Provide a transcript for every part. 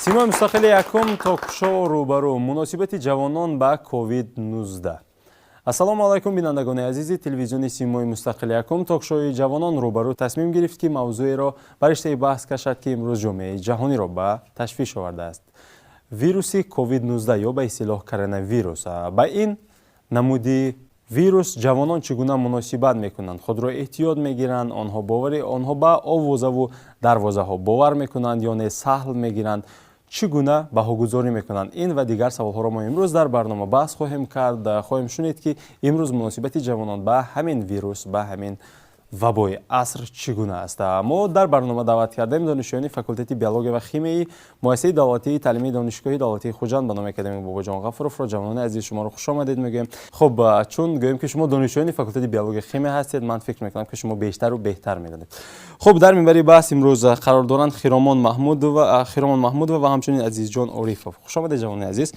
سیمای مستقل یکم تک-شو روبرو مناسبت جوانان با کووید 19. السلام علیکم بینندگان عزیز تلویزیون سیمای مستقل یکم تک-شوی جوانان روبرو تصمیم گرفت که موضوعی را بر ریشتای بحث کشد که امروز ҷомеаи ҷаҳониро به تشویش آورده است. ویروسی کووید 19 یا به اصطلاح کرونا ویروس. با این نمودی ویروس جوانان چگونه مناسبت میکنند، خود را احتیاط میگیرند، آنها به آوازه و دروازه ها باور میکنند یا نه سهل میگیرند، چگونه بهاگذاری میکنند. این و دیگر سوالها را ما امروز در برنامه بحث خواهیم کرد. خواهیم شنید که امروز مناسبت جوانان به همین ویروس، به همین وبای عصر چگونه است. ما در برنامه دعوت کردیم دانشجویان فاکولته بیولوژی و شیمیایی مؤسسه دولتی تعلیمی دانشگاهی دولتی خوجند به نام اکادمی باباجان غفورов را جوانان عزیز شما رو خوش آمدید میگیم. خب چون گویم که شما دانشجویان فاکولته بیولوژی شیمی هستید، من فکر میکنم که شما بیشتر و بهتر میدونید. خب در منبر بحث امروز قرار دارند خیرامان محمود و همچنین عزیز جان عریفов. خوش آمدید جوانان عزیز.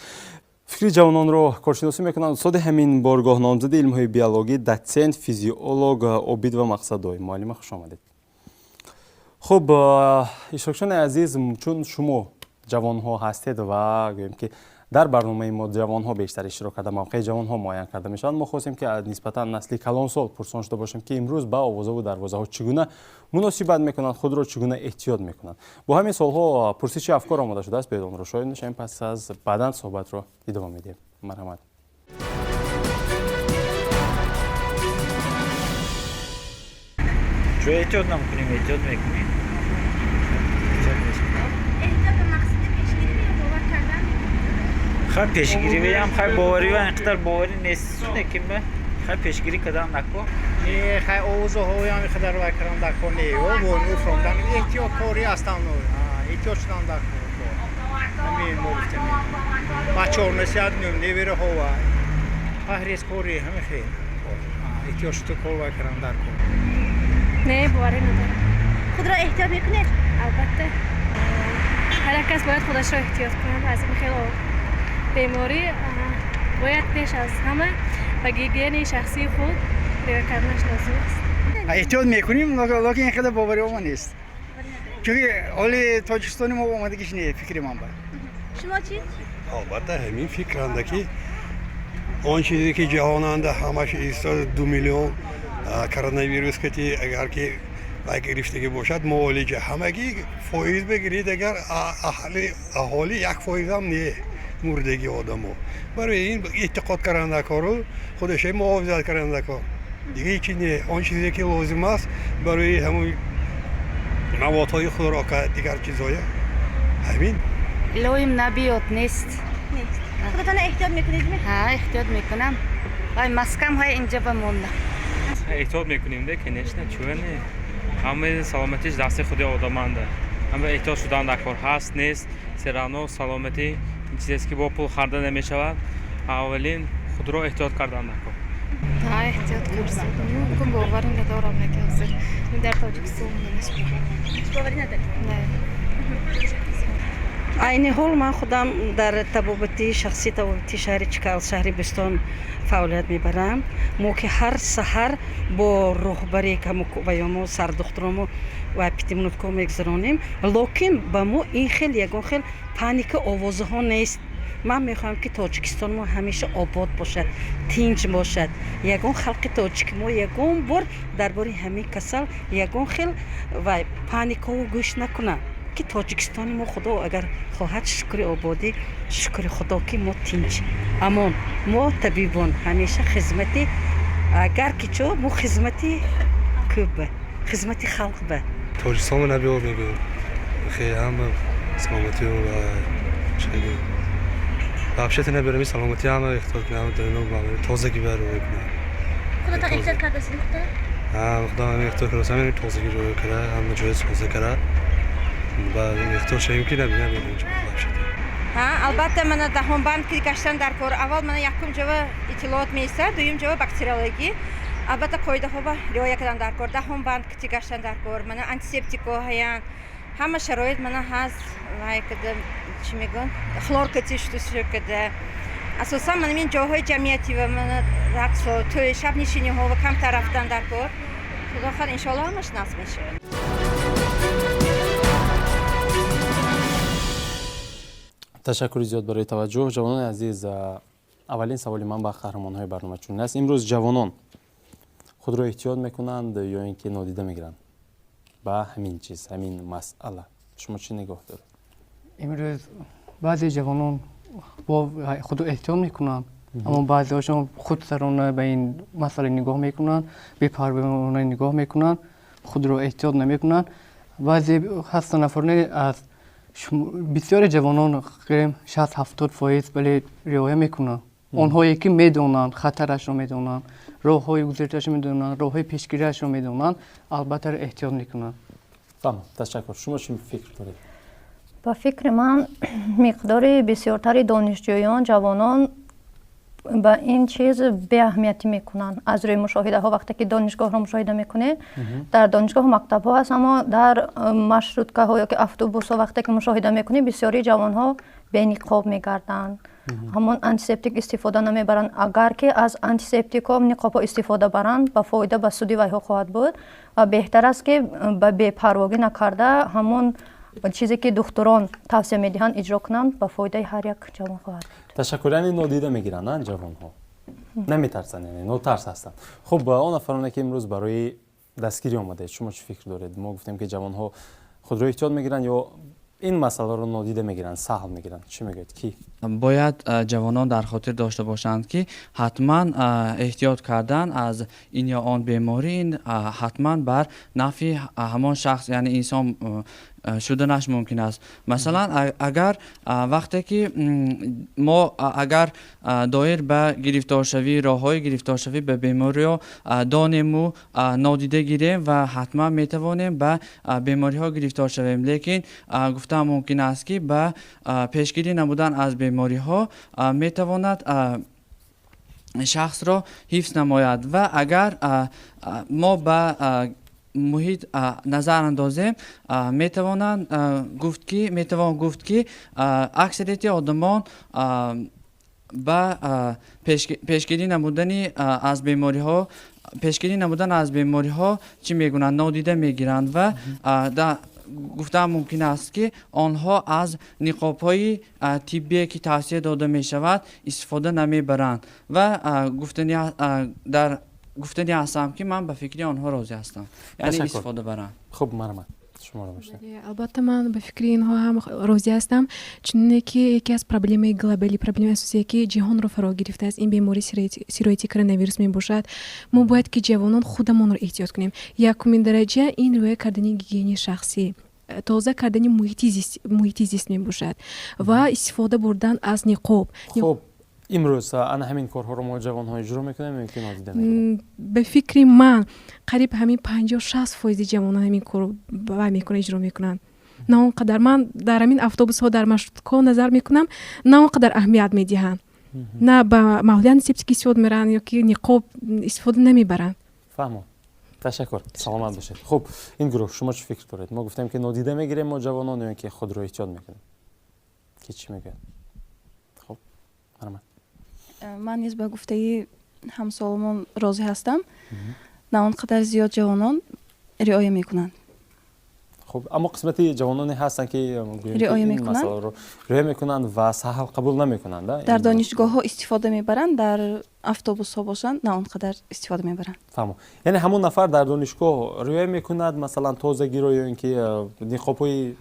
فکری جوانان رو کارشناسی میکنند. استاد همین بارگاه نامزد علم‌های بیولوژی، دوچنت، فیزیولوژ، عابد و مقصدوی. معلم خوش آمدید. خب اشتراکچیان عزیز، چون شما جوان ها هستید و گویم که در برنامه ما جوان ها بیشتر اشتراک کرده، موقع جوان ها معین کرده میشن، ما خواستیم که نسبتا نسلی کلان سال پرسان شده باشیم که امروز با آوازه و دروازه ها چگونه مناسبت میکنند، خود را چگونه احتیاط میکنند. با همین سال ها پرسش افکار آماده شده است. بدون رو شاید نشیم، پس از بعداً صحبت را ادامه میدیم. مرحمت. چه احتیاط نمیکنیم؟ احتیاط میکنیم. خب پشگیری بیم، خب باوری و اینقدر باوری نیست نکیم به خب پشگیری کدام نکو نه خب اوضاع های هم اینقدر وکران نکنه و بونو فروندن احتیاط کاری هستم نو احتیاط شدن نکنه همین مورد بچه‌ها نشد نمیره هوا هریس کاری همه خیر احتیاط شد کار وکران نکنه نه باوری ندارم. خود را احتیاط میکنید؟ البته هر کس باید خودش را احتیاط کنه از این خیلی بماری باید پیش از همه و گیگین شخصی خود روی کردنش لازم است. احتیاط میکنیم لیکن اینقدر باوری ما نیست. چون حالی تاجیکستانی ما اومدگیش نه فکری من با. شما چی؟ البته همین فکرنده که آن چیزی که جهانند همش ایستاد 2 میلیون کرونا ویروس که اگر که گرفتگی باشد معالجه همگی فایز بگیرید، اگر اهالی 1% هم نه مردگی آدمو. برای این اعتقاد کننده کارو خودش محافظت کننده کار دیگه چی نه. آن چیزی که لازم است برای همون موادهای خوراک دیگر چیزای همین لویم نبیاد نیست. خودتان احتیاط میکنید؟ ها احتیاط میکنم. وای مسکم های اینجا بمونده. احتیاط میکنیم ده که نشنه چونه همه سلامتیش دست خود آدمانده. همه احتیاط شدن در کار هست نیست. سرانو سلامتی این چیزی است که با پول خرده نمیشود. اولین خود را احتیاط کردن نکن. ها احتیاط کرسید. ممکن باوری ندارم نکردم. در تاجیکستان نمیشه. باوری ندارید؟ نه. عین حال من خودم در طبابتی شخصی طبابتی شهر چکال شهر بستان فعالیت میبرم. ما که هر سحر با رهبری که بیامو سر دخترامو و پیتیمونوتکو میگذرانیم، لکن با ما این خیلی یگان خیلی پانیک آوازه ها نیست. من میخوام که تاجیکستان ما همیشه آباد باشد، تینج باشد. یگان خلق تاجیک ما یگان بار درباره همین کسل یگان خیلی و پانیک ها گوش نکنه که تاجیکستان ما خدا اگر خواهد شکر آبادی شکر خدا که ما تینج امان. ما طبیبان همیشه خدمتی اگر که چو ما خدمتی کوبه خدمتی خلق به تاجیکستان رو نبیار میگم خیلی هم سلامتی و چیزی بخشت نبرمی سلامتی هم اختیار کنم درنو با تازگی برو کنم. خودتان احتیاط کرده هستید؟ خدا هم اختیار کردم همین تازگی رو کرده هم جای تازه کرده و اختیار شدیم که نبینم اینجا بخشت. البته من دهم بند که گشتن در کار اول من یکم جواب اطلاعات میسته، دوم جواب باکتریولوژی. البته قاعده ها با رعایت کردن در کار. دهم بند که گشتن در کار من آنتیسپتیکا هیان همه شرایط من هست لایک چی میگن خلور کتیش تو شده. اساسا من این جاهای جمعیتی و من رقص و توی شب نشینی ها و کم رفتن در کار. خدا خیر ان شاء الله همش نصب میشه. ташаккури зиёд барои таваҷҷӯҳ. ҷавонони азиз, аввалин саволи ман ба қаҳрамонҳои барнома чунин аст. имрӯз ҷавонон худро эҳтиёт мекунанд ё ин ки нодида мегиранд ба ҳамин чиз, ҳамин масъала? шумо чӣ нигоҳ доред? имрӯз баъзе ҷавонон худро эҳтиёт мекунанд, аммо баъзеҳошон худсарона ба ин масъала нигоҳ мекунанд, бепарвона нигоҳ мекунанд, худро эҳтиёт намекунанд. баъзе ҳастанд нафарне аз бисёри ҷавонон 60-70% вале риоя мекунанд. онҳое ки медонанд, хатарашро медонанд, роҳҳои гузаришташро медонанд, роҳҳои пешгириашро медонанд, албатта эҳтиёт мекунанд. ташаккур. шумо чӣ фикр доред? ба фикри ман миқдори бисёртари донишҷӯён, ҷавонон ба ин чиз беаҳамиятӣ мекунанд. аз рӯи мушоҳидаҳо вақте ки донишгоҳро мушоҳида мекунед, дар донишгоҳ мактабҳо аст, аммо дар маршруткаҳо ёки автобусҳо вақте ки мушоҳида мекунед, бисёри ҷавонҳо бениқоб мегарданд. ҳамон антисептик истифода намебаранд. агар ки аз антисептикҳо, ниқобҳо истифода баранд, ба фоида ба суди вайҳо хоҳад буд ва беҳтар аст ки ба бепарвогӣ накарда ҳамон чизе ки духтурон тавсия медиҳанд иҷро кунанд, ба фоидаи ҳар як ҷавон хоҳад. ташаккур. яъне нодида мегиранд ҷавонҳо, наметарсанд, яъне нотарс ҳастанд. хуб, он нафароне ки имрӯз барои дастгирӣ омадаед, шумо чӣ фикр доред? мо гуфтем ки ҷавонҳо худро эҳтиёт мегиранд ё ин масъаларо нодида мегиранд, саҳл мегиранд. чӣ мегӯед? ки бояд ҷавонон дар хотир дошта бошанд ки ҳатман эҳтиёт кардан аз ин ё он беморӣ ҳатман бар нафъи ҳамон шахс, яъне инсон шуданаш мумкин аст. масалан, агар вақте ки мо агар доир ба гирифторшавӣ, роҳҳои гирифторшавӣ ба бемориҳо донему нодида гирем ва ҳатман метавонем ба бемориҳо гирифтор шавем, лекин гуфтам мумкин аст ки ба пешгирӣ намудан аз бемориҳо метавонад шахсро ҳифз намояд. ва агар мо ба муҳит назар андозем, метавон гуфт ки аксарияти одамон ба пешгирӣ намудан аз бемориҳо чӣ мегӯянд? Нодида мегиранд ва гуфтан мумкин аст ки онҳо аз ниқобҳои тиббие ки тавсия дода мешавад истифода намебаранд ва гуфтани ҳастам ки ман ба фикри онҳо розӣ ҳастам, яъне истифода баранд. хуб, марҳамат. шуморо бошед. албатта ман ба фикри инҳо ҳам розӣ ҳастам, чунине ки яке аз проблемаи глобалӣ, проблемаи асосие ки ҷиҳонро фаро гирифтааст, ин бемории сироити коронавирус мебошад. мо бояд ки ҷавонон худамонро эҳтиёт кунем. Якумин дараҷа ин риоя кардани гигиени шахсӣ, тоза кардани муҳити зист мебошад ва истифода бурдан аз ниқоб. хуб, имрӯз ана ҳамин корҳоро мо ҷавонҳо иҷро мекунем ё ки нодида мегиранд? ба фикри ман қариб ҳамин 50-60% ҷавонон ҳамин корро ба мекунанд, иҷро мекунанд. на он қадар ман дар ҳамин автобусҳо, дар маршруткаҳо назар мекунам, на он қадар аҳамият медиҳанд. на ба маҳолли антисептикӣ истифода меранд ё ки ниқоб истифода намебаранд. фаҳмон. ташаккур. саломат бошед. хуб, ин гурӯҳ шумо чӣ фикр доред? мо гуфтем ки нодида мегирем мо ҷавонон ё ки худро эҳтиёт мекунем. ки чӣ мегӯяд? хуб, марҳамат. ман низ ба гуфтаи ҳамсоломон розӣ ҳастам. на он қадар зиёд ҷавонон риоя мекунанд. хуб, аммо қисмати ҷавононе ҳастанд ки риоя мекунанд ва саҳл қабул намекунанд. дар донишгоҳҳо истифода мебаранд, дар автобусҳо бошанд, на он қадар истифода мебаранд. фаҳмо. яъне ҳамон нафар дар донишгоҳ риоя мекунад, масалан тозагиро ё ин ки ниқобҳои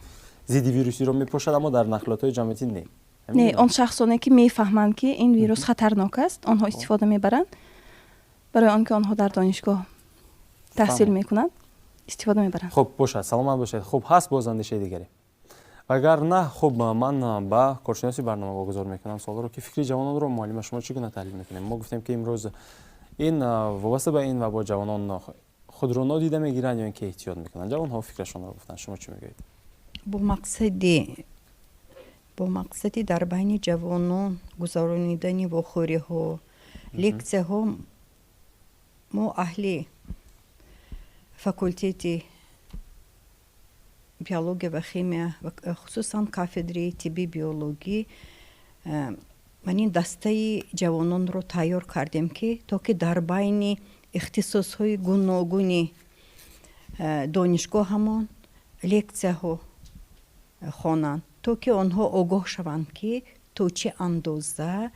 зидди вирусиро мепошад, аммо дар нақлиётҳои ҷамъиятӣ не. не, он шахсоне ки мефаҳманд ки ин вирус хатарнок аст, онҳо истифода мебаранд. барои он ки онҳо дар донишгоҳ таҳсил мекунанд, истифода мебаранд. хуб, бошад, саломат бошед. хуб, ҳаст боз андешаи дигаре? агар на, хуб, ман ба коршиноси барнома вогузор мекунам суолро ки фикри ҷавононро муаллима шумо чӣ гуна таҳлил мекунем? мо гуфтем ки имрӯз ин вобаста ба ин вабо ҷавонон худро нодида мегиранд ё ин ки эҳтиёт мекунанд. ҷавонҳо фикрашонро гуфтанд. шумо чӣ мегӯед? бо мақсади дар байни ҷавонон гузаронидани вохӯриҳо, лексияҳо, мо аҳли факултети биология ва химия ва хусусан кафедраи тибби биологӣ манин дастаи ҷавононро тайёр кардем ки то ки дар байни ихтисосҳои гуногуни донишгоҳамон лексияҳо хонанд то ки онҳо огоҳ шаванд ки то чӣ андоза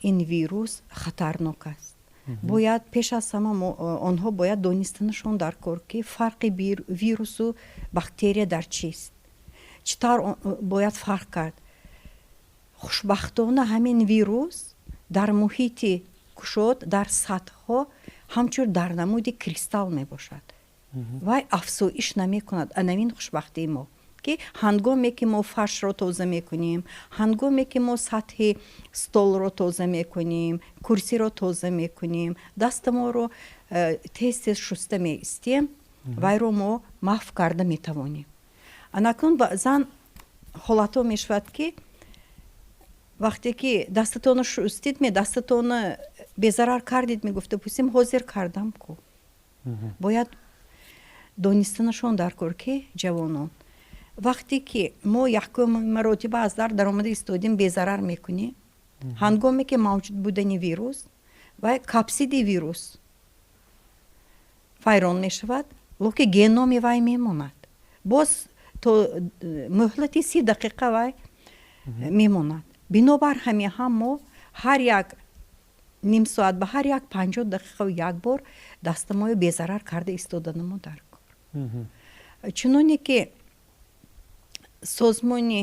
ин вирус хатарнок аст. бояд пеш аз ҳама онҳо бояд донистанашон дар кор ки фарқи вирусу бактерия дар чист, чӣ тавр бояд фарқ кард. хушбахтона ҳамин вирус дар муҳити кушод дар сатҳҳо ҳамчун дар намуди кристалл мебошад. вай афзоиш намекунад анавин хушбахтии мо ки ҳангоме ки мо фаршро тоза мекунем, ҳангоме ки мо сатҳи столро тоза мекунем, курсиро тоза мекунем, дастаморо тез тез шуста меистем, вайро мо маҳв карда метавонем. анакун баъзан ҳолатҳо мешавад ки вақте ки дастатонро шустид дастатонро безарар кардид мегуфта пусим ҳозир кардам ку. бояд донистанашон дар кор ки ҷавонон вақте ки мо якум маротиба аз дар даромада истодем безарар мекунем, ҳангоме ки мавҷуд будани вирус ва капсиди вирус вайрон мешавад, локи геноми вай мемонад. боз то муҳлати 30 дақиқа вай мемонад. бинобар ҳамин ҳам мо ҳар як ним соат ба ҳар як 50 дақиқа як бор дастамои безарар карда истоданамо дар кор. чуноне ки созмони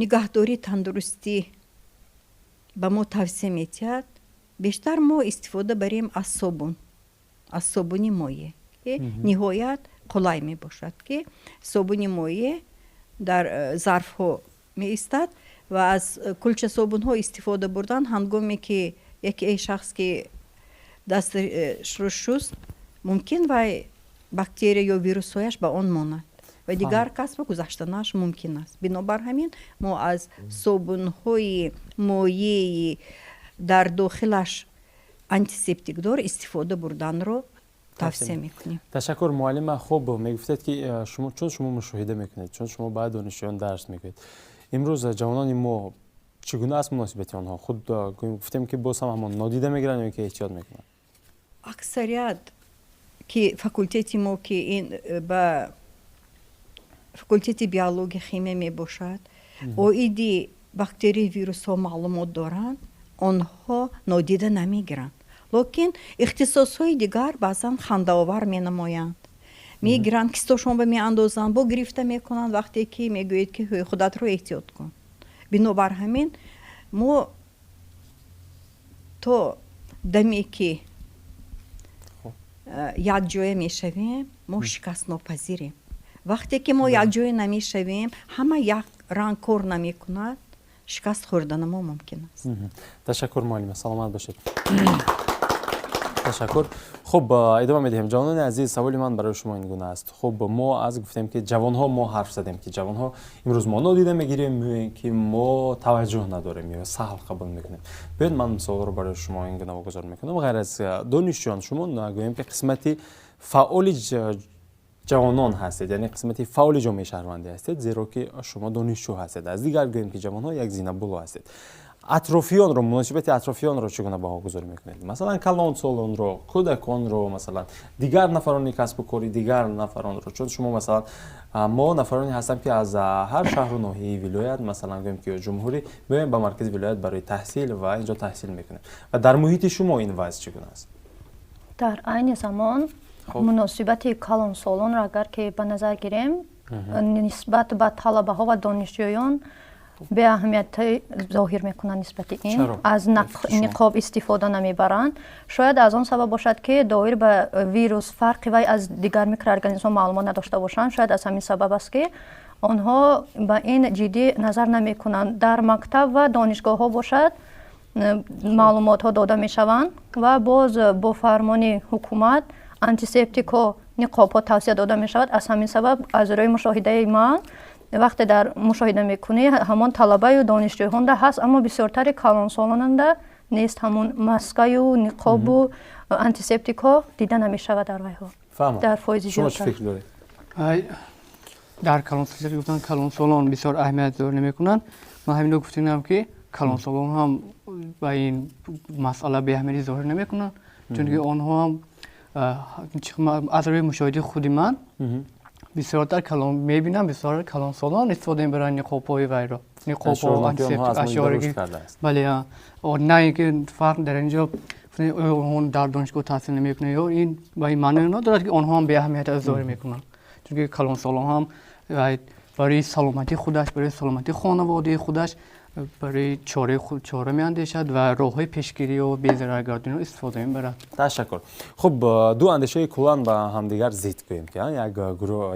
нигаҳдории тандурустӣ ба мо тавсия метиҳад, бештар мо истифода барем аз собун, аз собуни моеъ. ниҳоят қулай мебошад ки собуни моеъ дар зарфҳо меистад ва аз кулча собунҳо истифода бурдан ҳангоме ки яке шахс ки дасташро шуст мумкин вай бактерия ё вирусҳояш ба он монад ва дигар кас ба гузаштанааш мумкин аст. бинобар ҳамин мо аз собунҳои моеъи дар дохилаш антисептикдор истифода бурданро тавсия мекунем. ташаккур муаллима. хуб мегуфтед ки чун шумо мушоҳида мекунед, чун шумо ба донишҷӯён дарс мегӯед, имрӯз ҷавонони мо чӣ гуна аст муносибати онҳо? худ гуфтем ки боз ҳам ҳамон нодида мегиранд ё ки эҳтиёт мекунанд? аксарият ки факултети мо ки ин ба факултети биология химия мебошад, оиди бактерии вирусҳо маълумот доранд, онҳо нодида намегиранд. локин ихтисосҳои дигар баъзан хандаовар менамоянд. мегиранд кистошонба меандозанд, бо гирифта мекунанд вақте ки мегӯед ки худатро эҳтиёт кун. бинобар ҳамин мо то даме ки як ҷоя мешавем, мо шикастнопазирем. вақте ки мо як ҷоя намешавем, ҳама як ранг кор намекунад, шикаст хӯрдани мо мумкин аст. ташаккур муаллима, саломат бошед. ташаккур. хуб идома медиҳем. ҷавонони азиз, саволи ман барои шумо ин гуна аст. хуб мо аз гуфтем ки ҷавонҳо мо ҳарф задем ки ҷавонҳо имрӯз мо нодида мегирем меёем ки мо таваҷҷӯҳ надорем ё саҳл қабул мекунем. биёед ман мисолро барои шумо ин гуна вогузор мекунам. ғайр аз донишҷӯён шумо нагӯем ки қисмати фаъоли ҷавонон ҳастед, яъне қисмати фаъоли ҷомеаи шаҳрвандӣ ҳастед, зеро ки шумо донишҷӯ ҳастед. аз дигар гӯем ки ҷавонҳо як зинабуло ҳастед. атрофиёнро, муносибати атрофиёнро чӣ гуна баҳогузорӣ мекунед? масалан калонсолонро, кӯдаконро, масалан дигар нафарони касбу кори дигар нафаронро, чун шумо масалан мо нафароне ҳастам ки аз ҳар шаҳру ноҳияи вилоят масалан гӯем ки ҷумҳурӣ меоем ба маркази вилоят барои таҳсил ва инҷо таҳсил мекунем. ва дар муҳити шумо ин вазъ чӣ гуна аст? дар айни замон муносибати калонсолонро агар ки ба назар гирем, нисбат ба талабаҳо ва донишҷӯён беаҳамияти зоҳир мекунанд нисбати ин. аз ниқоб истифода намебаранд. шояд аз он сабаб бошад ки доир ба вирус фарқи вай аз дигар микроорганизмҳо маълумот надошта бошанд. шояд аз ҳамин сабаб аст ки онҳо ба ин ҷиддӣ назар намекунанд. дар мактаб ва донишгоҳҳо бошад маълумотҳо дода мешаванд ва боз бо фармони ҳукумат антисептикҳо, ниқобҳо тавсия дода мешавад. аз ҳамин сабаб аз рӯи мушоҳидаи ман вақте дар мушоҳида мекунӣ ҳамон талабаю донишҷӯёнда ҳаст, аммо бисёртари калонсолонанда нест. ҳамон маскаю ниқобу антисептикҳо дида намешавад дар вайҳо дар фоизи зиёдтар. дар калонсолон гуфтан калонсолон бисёр аҳамият зор намекунанд. ман ҳамино гуфтинам ки калонсолон ҳам ба ин масъала беаҳамияти зоҳир намекунанд, чунки онҳо ҳам аз рӯи мушоҳидаи худи ман بسیارتر کلان میبینم بسیار کلان سالان استفاده میبرن نقاب‌های ویرا نقاب‌ها آنسیپتیک اشیاری بله و نه اینکه فرق در اینجا اون در دانشگاه تحصیل نمیکنه یا این با این معنی ندارد که آنها هم به اهمیت اظهار میکنن چون که کلان سالان هم برای سلامتی خودش برای سلامتی خانواده خودش برای چاره میاندیشد و راههای پیشگیری و بی‌ضررگردانی رو استفاده میبرد. تشکر. خب دو اندیشه کلان با همدیگر ضد گوییم که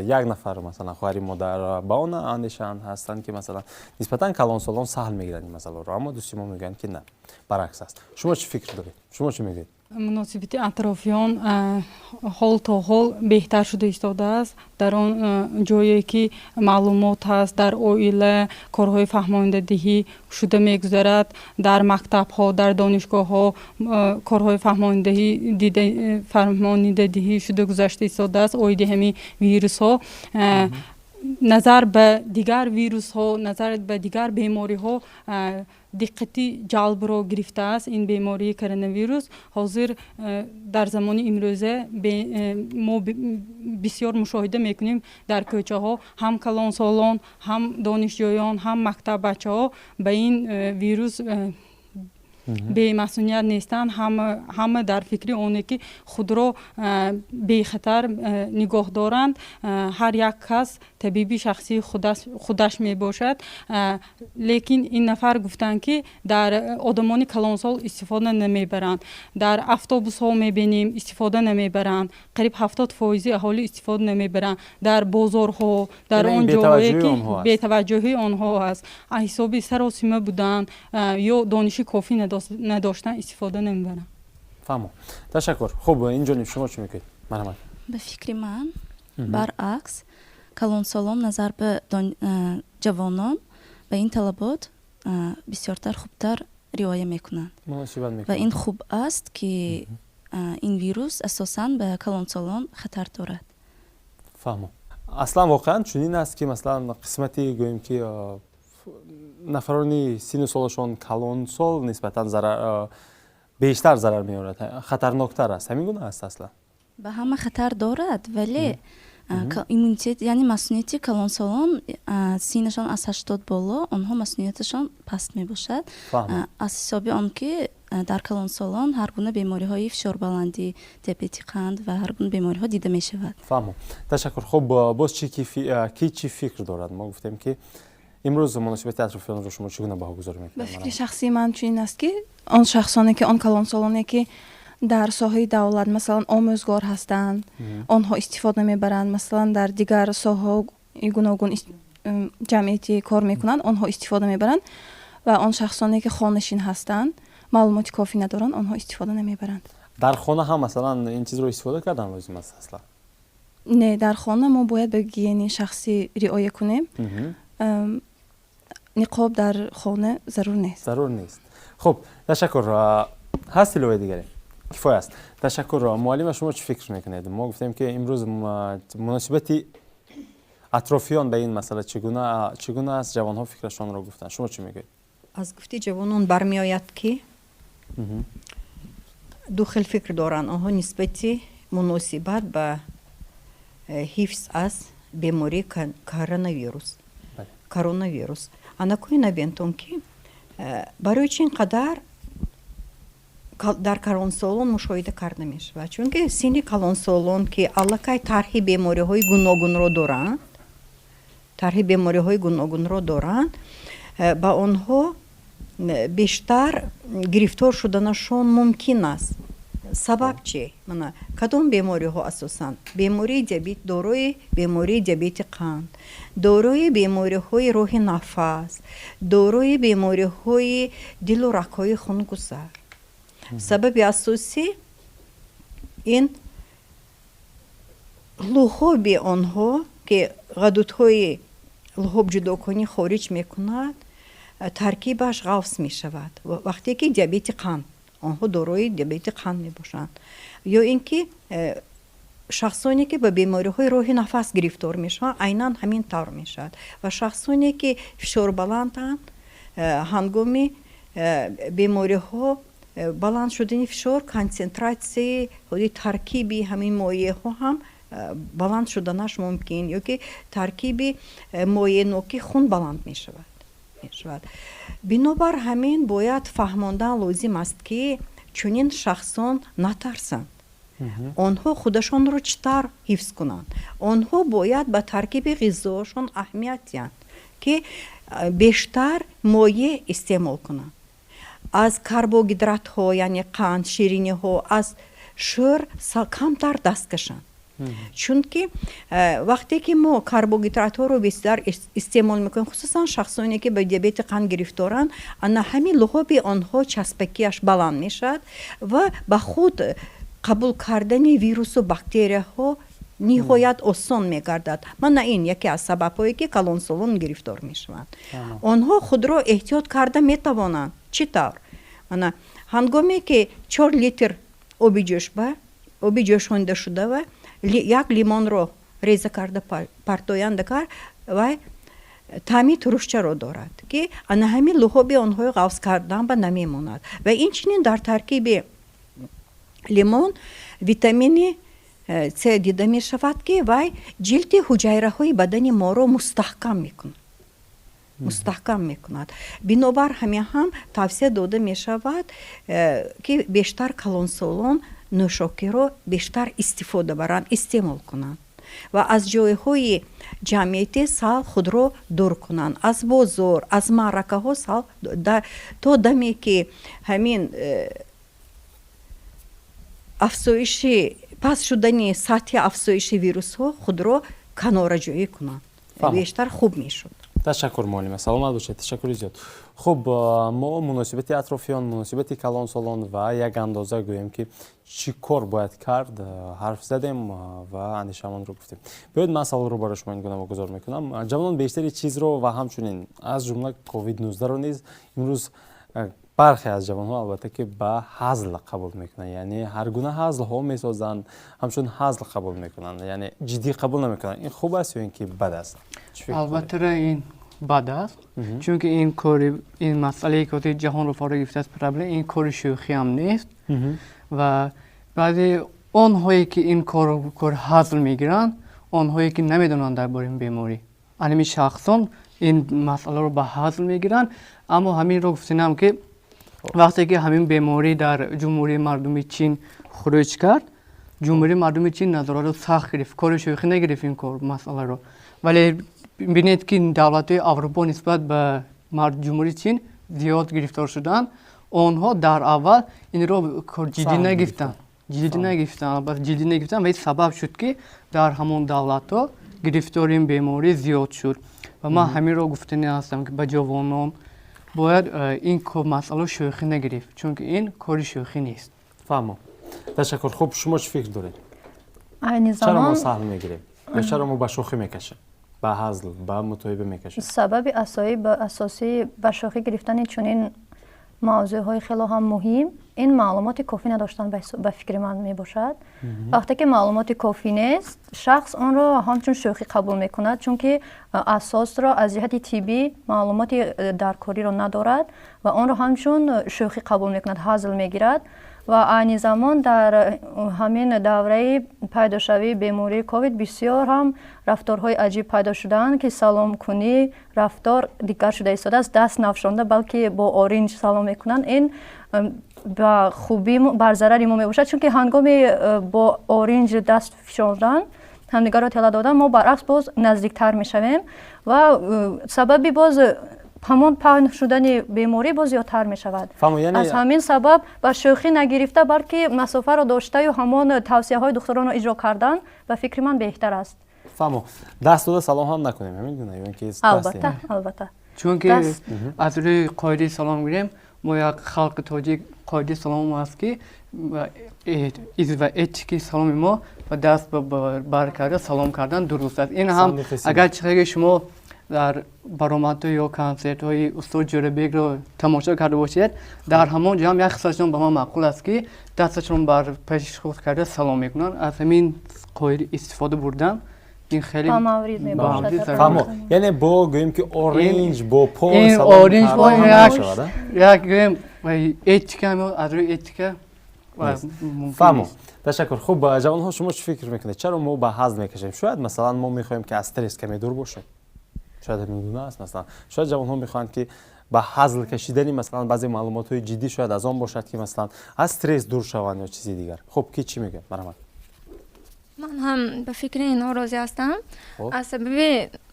یک نفر مثلا خواهر مادر با اون اندیشه هستند که مثلا نسبتا کلان سالان سهل میگیرن این مسئله رو، اما دوستی ما میگن که نه برعکس است. شما چی فکر دارید؟ شما چی میگید؟ مناسبت اطرافیان حال تا حال بهتر شده ایستاده است. در آن جایی که معلومات هست در عائله کارهای فهماندهی شده میگذرد، در مکتب ها در دانشگاه ها کارهای فهماندهی شده گذشته ایستاده است. اویده همین ویروس ها نظر به دیگر ویروس ها نظر به دیگر بیماری ها دقتی جلب را گرفته است. این بیماری کرونا ویروس حاضر در زمان امروزه ما بسیار مشاهده میکنیم در کوچه ها هم کلان سالان هم دانشجویان هم مکتب بچه ها به این ویروس به مسئولیت نیستند. همه در فکر اونه که خود را به خطر نگاه دارند. هر یک کس طبیبی شخصی خودش می باشد، لیکن این نفر گفتند که در آدمان کلانسال استفاده نمی برند. در اتوبوس ها می بینیم استفاده نمی برند. قریب 70% اهالی استفاده نمی برند. در بازارها در آن جاهایی که بی‌توجهی آنها است، حسابی سراسیمه بودند یا دانش کافی نداشتن استفاده نمیبرن. فهمو. تشکر. خب اینجا شما چی میگید؟ مرحبا. به فکر من برعکس کلان سالان نظر به جوانان به این طلبات بسیارتر خوبتر رعایت میکنند و این خوب است که این ویروس اساساً به کلان سالان خطر دارد. فهمو. اصلا واقعا چنین است که مثلا قسمتی گوییم که نفرانی سن و سالشان کلان سال نسبتا بیشتر ضرر میارد، خطرناکتر است. همین گونه است اصلا؟ به همه خطر دارد ولی ایمونیتет یعنی مسئولیت کلان سالان سینشان از 80 بالا آنها مسئولیتشان پست می باشد. از حسابی آن که در کلان سالان هر گونه بیماری های فشار بلندی، دیابت قند و هر گونه بیماری ها دیده می شود. فهمم. تشکر. خب باز چی فکر دارد؟ ما گفتیم که امروز مناسبت اطرافیان رو شما چگونه بهاگذاری میکنید؟ به فکر شخصی من چنین است که آن شخصانی که آن کلان سالانی که در ساحه دولت مثلا آموزگار هستند آنها استفاده میبرند، مثلا در دیگر ساحه گوناگون جمعیتی کار میکنند آنها استفاده میبرند و آن شخصانی که خانشین هستند معلومات کافی ندارند آنها استفاده نمیبرند. در خانه هم مثلا این چیز رو استفاده کردن لازم است اصلا؟ نه، در خانه ما باید به گیانی شخصی رعایت کنیم. نقاب در خانه ضرور نیست. ضرور نیست. خب تشکر. هست لوی دیگری کفایه است. تشکر. معلم شما چی فکر میکنید؟ ما گفتیم که امروز مناسبت اطرافیان به این مسئله چگونه است؟ جوانها فکرشان رو گفتن. شما چی میگید؟ از گفتی جوانان برمیآید که دو خیل فکر دارن. آنها نسبتی مناسبت به حفظ از بیماری کرونا ویروس. анакои набентон ки барои чин қадар дар калонсолон мушоҳида карда мешавад, чунки синни калонсолон ки аллакай тарҳи бемориҳои гуногунро доранд ба онҳо бештар гирифтор шуданашон мумкин аст. сабаб чи? кадом бемориҳо асосан? бемории диабет, дорои бемории диабети қанд, дорои бемориҳои роҳи нафас, дорои бемориҳои дилу рагҳои хунгузар. сабаби асосӣ ин лӯҳоби онҳо ки ғадудҳои лӯҳоб ҷудокунӣ хориҷ мекунад таркибаш ғафс мешавад вақте ки диабети қанд آنها دارای دیابت قند می باشند یا اینکه شخصانی که به بیماری های راه نفس گرفتار می شوند عیناً همین طور می شود و شخصانی که فشار بلندند هنگام بیماری ها بلند شدن فشار کنسنتراسیون ترکیبی همین مایع ها هم баланд шуданаш мумкин ё ки таркиби моеъи ноки хун баланд мешавад. Бинобар ҳамин бояд фаҳмондан лозим аст ки чунин шахсон натарсанд. онҳо худашонро чӣ тавр ҳифз кунанд. онҳо бояд ба таркиби ғизоашон аҳамият диҳанд ки бештар моеъ истеъмол кунанд. аз карбогидратҳо яъне қанд, шириниҳо, аз шӯр камтар даст кашанд. чунки вақте ки мо карбогидратҳоро бисёр истеъмол мекунем, хусусан шахсоне ки ба диабети қанд гирифторанд, ана ҳамин луҳоби онҳо часпакиаш баланд мешавад ва ба худ қабул кардани вирусу бактерияҳо ниҳоят осон мегардад. мана ин яке аз сабабҳое ки калонсолон гирифтор мешаванд. онҳо худро эҳтиёт карда метавонанд. чӣ тавр? мана ҳангоме ки 4 литр оби ҷӯшонида шудава як лимонро реза карда партоянд кар ва таъми турушчаро дорад ки ана ҳамин луҳоби онҳои ғафз кардан ба намемонад. ва инчунин дар таркиби лимон витамини С дида мешавад ки вай ҷилди ҳуҷайраҳои бадани моро мустаҳкам мекунад. бинобар ҳамин ҳам тавсия дода мешавад ки бештар калонсолон нӯшокиро бештар истифода баранд, истеъмол кунанд ва аз ҷойҳои ҷамъияти сал худро дур кунанд. аз бозор, аз маъракаҳо сал то даме ки ҳамин афзоиши пас шудани сатҳи афзоиши вирусҳо худро канораҷоӣ кунанд. бештар хуб мешуд. ташаккур муаллима, саломат бошед. ташаккури зиёд. хуб, мо муносибати атрофиён, муносибати калонсолон ва як андоза гӯем ки чӣ кор бояд кард ҳарф задем ва андешаамонро гуфтем. биёед ман саволро барои шумо ин гуна вогузор мекунам. ҷавонон бештари чизро ва ҳамчунин аз ҷумла COVID-19-ро низ имрӯз бархе аз ҷавонҳо албатта ки ба ҳазл қабул мекунанд, яъне ҳар гуна ҳазлҳо месозанд, ҳамчун ҳазл қабул мекунанд, яъне ҷиддӣ қабул намекунанд. ин хуб аст ё ин ки бад аст? албатта ин бад аст, чунки ин кори ин масъалае ки ҷаҳонро фаро гирифтааст, проблем ин кори шӯхӣ ҳам нест ва баъзе онҳое ки ин кор ҳазл мегиранд, онҳое ки намедонанд дар бораи беморӣ, анами шахсон ин масъаларо ба ҳазл мегиранд. аммо ҳаминро гуфтинам ки вақте ки ҳамин беморӣ дар ҷумҳурии мардуми чин хуруҷ кард, ҷумҳурии мардуми чин назорато сахт гирифт, кори шӯхӣ нагирифт ин кор масъаларо. вале бинед ки давлатҳои аврупо нисбат ба ҷумҳурии чин зиёд гирифтор шуданд, онҳо дар аввал инро ҷиддӣ нагирифтанд ва ин сабаб шуд ки дар ҳамон давлатҳо гирифтори ин беморӣ зиёд шуд. ва ман ҳаминро гуфтани ҳастам ки ба ҷавонон бояд ин масъала шӯхӣ нагирифт, чунки ин кори шӯхӣ нест. фаҳмо. ташаккур. хуб, шумо чӣ фикр доред? айни чаро мо замон саҳл мегирем ё чаро мо ба шӯхӣ мекашем, ба ҳазл, ба мутоиба мекашем? сабаби асосӣ ба шӯхӣ гирифтани чунин мавзӯъҳои хело ҳам муҳим ин маълумоти кофӣ надоштан ба фикри ман мебошад. вақте ки маълумоти кофӣ нест, шахс онро ҳамчун шӯхӣ қабул мекунад, чунки асосро аз ҷиҳати тиббӣ маълумоти даркориро надорад ва онро ҳамчун шӯхӣ қабул мекунад, ҳазл мегирад. ва айни замон дар ҳамин давраи пайдошавии бемории ковид бисёр ҳам рафторҳои аҷиб пайдо шудаанд ки саломкунӣ рафтор дигар шуда истодааст, даст нафшонда балки бо оринҷ салом мекунанд. ин ба хубӣ бар зарари мо мебошад, чунки ҳангоми бо оринҷ даст фишордан, ҳамдигарро тела додан, мо баръакс боз наздиктар мешавем ва сабаби боз ҳамон паҳн шудани беморӣ боз зиёдтар мешавад. аз ҳамин сабаб ба шӯхӣ нагирифта, балки масофаро доштаю ҳамон тавсияҳои духтуронро иҷро кардан ба фикри ман беҳтар аст. фаҳмо. даст дода салом ҳам накунем, ҳамин гуна ё ин ки албатта. чунки аз рӯи қоидаи салом гирем, мо як халқи тоҷик қоидаи салом аст ки ва этики саломи мо ба даст бар карда салом кардан дуруст аст. ин ҳам агар чихеги шумо дар баромадҳо ё консертҳои устод ҷӯрабекро тамошо карда бошед, дар ҳамон ҷо ҳам як хислатшон ба ман маъқул аст ки дасташон бар пеши худ карда салом мекунанд. аз ҳамин қоида истифода бурдан ин хеле бамаврид мебошад. яъне бо гӯем ки оринҷ бо пол салом кардан як гӯем этика, аз рӯи этика фаҳмо. ташаккур. хуб, ҷавонҳо шумо чӣ фикр мекунед? чаро мо ба ҳазл мекашем? шояд масалан мо мехоҳем ки аз стресс каме дур бошем. шояд ҳамин гуна аст масалан. шояд ҷавонҳо мехоҳанд ки ба ҳазл кашидани масалан баъзе маълумотҳои ҷиддӣ шояд аз он бошад ки масалан аз стресс дур шаванд ё чизи дигар. хуб, ки чӣ мегӯяд? Марҳамат. ман ҳам ба фикри инҳо розӣ ҳастам. аз сабаби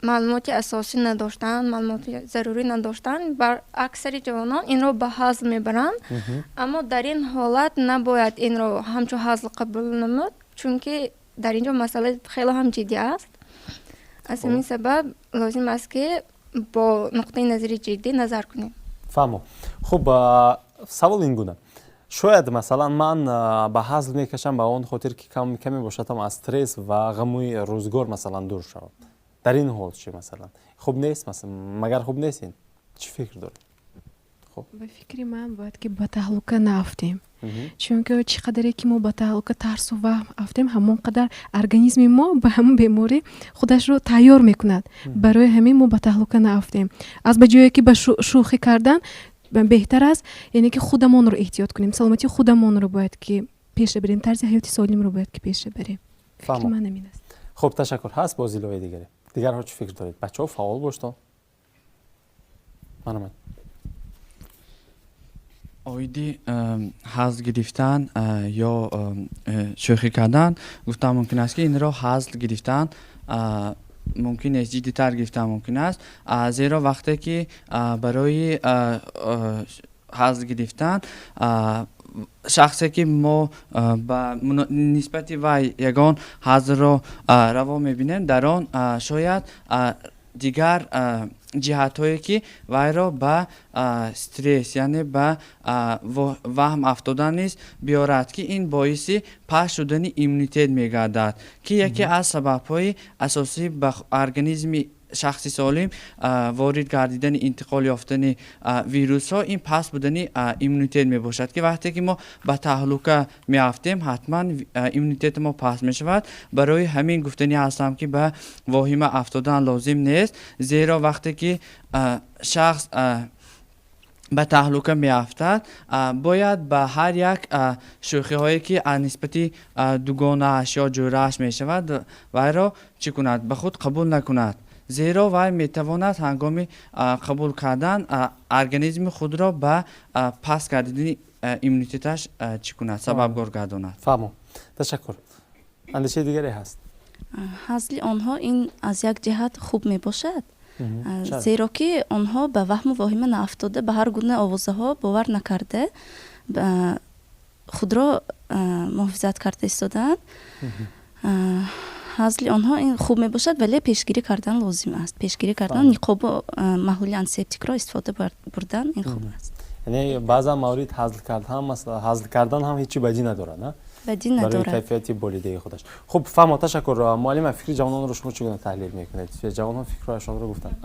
маълумоти асосӣ надоштан, маълумоти зарурӣ надоштан, бар аксари ҷавонон инро ба ҳазл мебаранд. аммо дар ин ҳолат набояд инро ҳамчун ҳазл қабул намуд, чунки дар инҷо масъала хеле ҳам ҷиддӣ аст. аз ҳамин сабаб лозим аст ки бо нуқтаи назари ҷиддӣ назар кунем. фаҳмо. хуб, савол ин гуна. шояд масалан ман ба ҳазл мекашам ба он хотир ки каме бошадам аз стресс ва ғамуи рӯзгор масалан дур шавам. дар ин ҳол чӣ масалан? хуб нест магар хуб нест ин? чӣ фикр доред? ба фикри ман бояд ки ба таҳлука наафтем. чунки чӣ қадаре ки мо ба таҳлука тарсу ваҳм афтем, ҳамон қадар организми мо ба ҳамон беморӣ худашро тайёр мекунад. барои ҳамин мо ба таҳлука наафтем. аз ба ҷое ки ба шӯхӣ кардан беҳтар аст яъне ки худамонро эҳтиёт кунем, саломатии худамонро бояд ки пеша барем, тарзи ҳаёти солимро бояд ки пеша барем. фикри ман ҳамин аст. хуб, ташаккур. ҳаст боз иловаи дигаре? дигарҳо чӣ фикр доред? бачаҳо фаъол боштон. марҳамат. оиди ҳазл гирифтан ё шӯхӣ кардан гуфтан мумкин аст ки инро ҳазл гирифтан мумкин нест, ҷиддитар гирифтан мумкин аст. зеро вақте ки барои ҳазл гирифтан шахсе ки мо ба нисбати вай ягон ҳазлро раво мебинем, дар он шояд дигар ҷиҳатҳое ки вайро ба стресс яъне ба ваҳм афтодан низ биёрад, ки ин боиси паст шудани иммунитет мегардад, ки яке аз сабабҳои асосӣ ба организми шахси солим ворид гардидани интиқол ёфтани вирусҳо ин паст будани иммунитет мебошад, ки вақте ки мо ба таҳлука меафтем ҳатман иммунитети мо паст мешавад. барои ҳамин гуфтанӣ ҳастам ки ба воҳима афтодан лозим нест, зеро вақте ки шахс ба таҳлука меафтад бояд ба ҳар як шӯхиҳое ки аз нисбати дугонааш ё ҷӯрааш мешавад вайро чӣ кунад? ба худ қабул накунад. зеро вай метавонад ҳангоми қабул кардан организми худро ба паст гардидани иммунитеташ чӣ кунад? сабабгор гардонад. фаҳмо. ташаккур. андешаи дигаре ҳаст? ҳазли онҳо ин аз як ҷиҳат хуб мебошад, зеро ки онҳо ба ваҳму воҳима наафтода, ба ҳар гуна овозаҳо бовар накарда худро муҳофизат карда истодаанд. ҳазли онҳо ин хуб мебошад, вале пешгирӣ кардан лозим аст. пешгирӣ кардан, ниқобу маҳлули антисептикро истифода бурдан ин хуб аст. яъне баъзан маврид ҳазл кардан ҳам ҳечи бадӣ надорад, на? бадӣ надорад. барои кайфияти болидаи худаш. хуб, фаҳмо. ташаккур. муаллима, фикри ҷавононро шумо чӣ гуна таҳлил мекунед? ҷавонон фикрҳояшонро гуфтанд.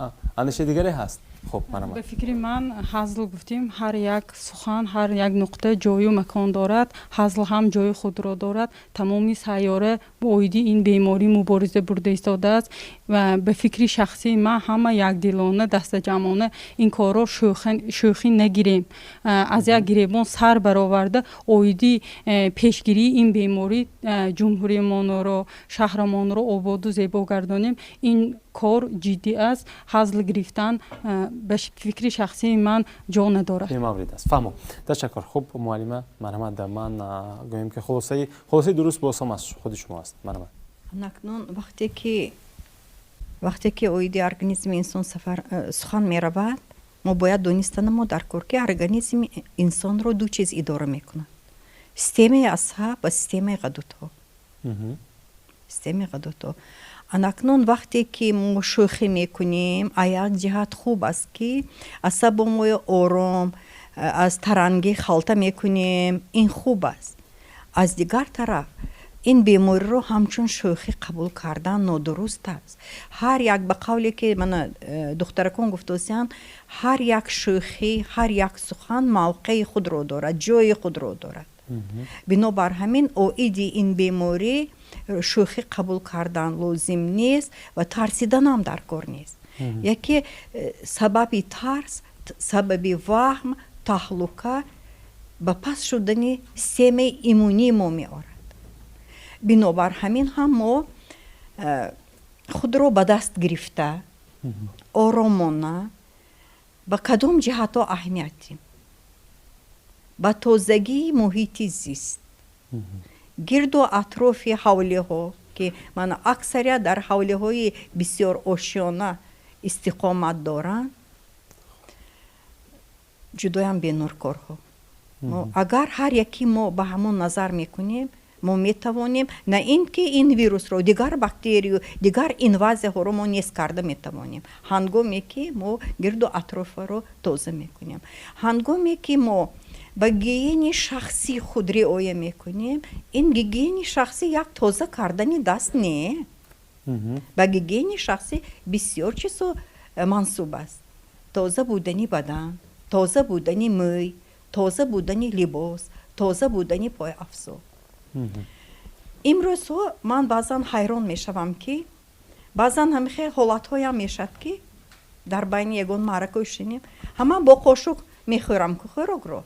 андешаи дигаре ҳаст? хуб, марҳамат. ба фикри ман ҳазл гуфтем, ҳар як сухан, ҳар як нуқта ҷою макон дорад. ҳазл ҳам ҷои худро дорад. тамоми сайёра бо оиди ин беморӣ мубориза бурда истодааст ва ба фикри шахсии ман ҳама якдилона дастаҷамъона ин корро шӯхӣ нагирем. аз як гиребон сар бароварда оиди пешгирии ин беморӣ ҷумҳуримонро, шаҳрамонро ободу зебо гардонем. ин кор ҷиддӣ аст. ҳазл гирифтан ба фикри шахсии ман ҷо надорад. бемаврид аст. фаҳмо. ташаккур. хуб, муаллима, марҳамат. ман гӯем ки хулосаи дуруст бо осом аз худи шумо аст. марҳамат. накнун вақте ки оиди организми инсон сухан меравад, мо бояд дониста намодар кор ки организми инсонро ду чиз идора мекунад: системаи асаб ва системаи ғадудҳо. анакнун вақте ки мо шӯхӣ мекунем, а як ҷиҳат хуб аст ки асабо мо ором аз таранги халта мекунем, ин хуб аст. аз дигар тараф ин бемориро ҳамчун шӯхӣ қабул кардан нодуруст аст. ҳар як, ба қавле ки мана духтаракон гуфтосиянд, ҳар як шӯхӣ, ҳар як сухан мавқеи худро дорад, ҷои худро дорад. бинобар ҳамин оиди ин беморӣ шӯхӣ қабул кардан лозим нест ва тарсиданам дар кор нест. яке сабаби тарс, сабаби ваҳм, таҳлука ба паст шудани системаи иммунии мо меорад. бинобар ҳамин ҳам мо худро ба даст гирифта оромона ба кадом ҷиҳатҳо аҳамият дим? ба тозагии муҳити зист, гирду атрофи ҳавлиҳо ки мана аксарият дар ҳавлиҳои бисёр ошёна истиқомат доранд, ҷудоям бенуркорҳо. агар ҳар яки мо ба ҳамон назар мекунем, мо метавонем на ин ки ин вирусро, дигар бактерию, дигар инвазияҳоро мо нест карда метавонем. ҳангоме ки мо гирду атрофаро тоза мекунем, ҳангоме ки мо ба гигиени шахсӣ худ риоя мекунем, ин гигиени шахсӣ як тоза кардани даст не. ба гигиени шахсӣ бисёр чизо мансуб аст. тоза будани бадан, тоза будани мӯй, тоза будани либос, тоза будани пойафзол. имрӯзҳо ман баъзан ҳайрон мешавам ки баъзан ҳамихе ҳолатҳоям мешад ки дар байни ягон маъракаи шинем ҳама бо қошук мехӯрам ки хӯрокро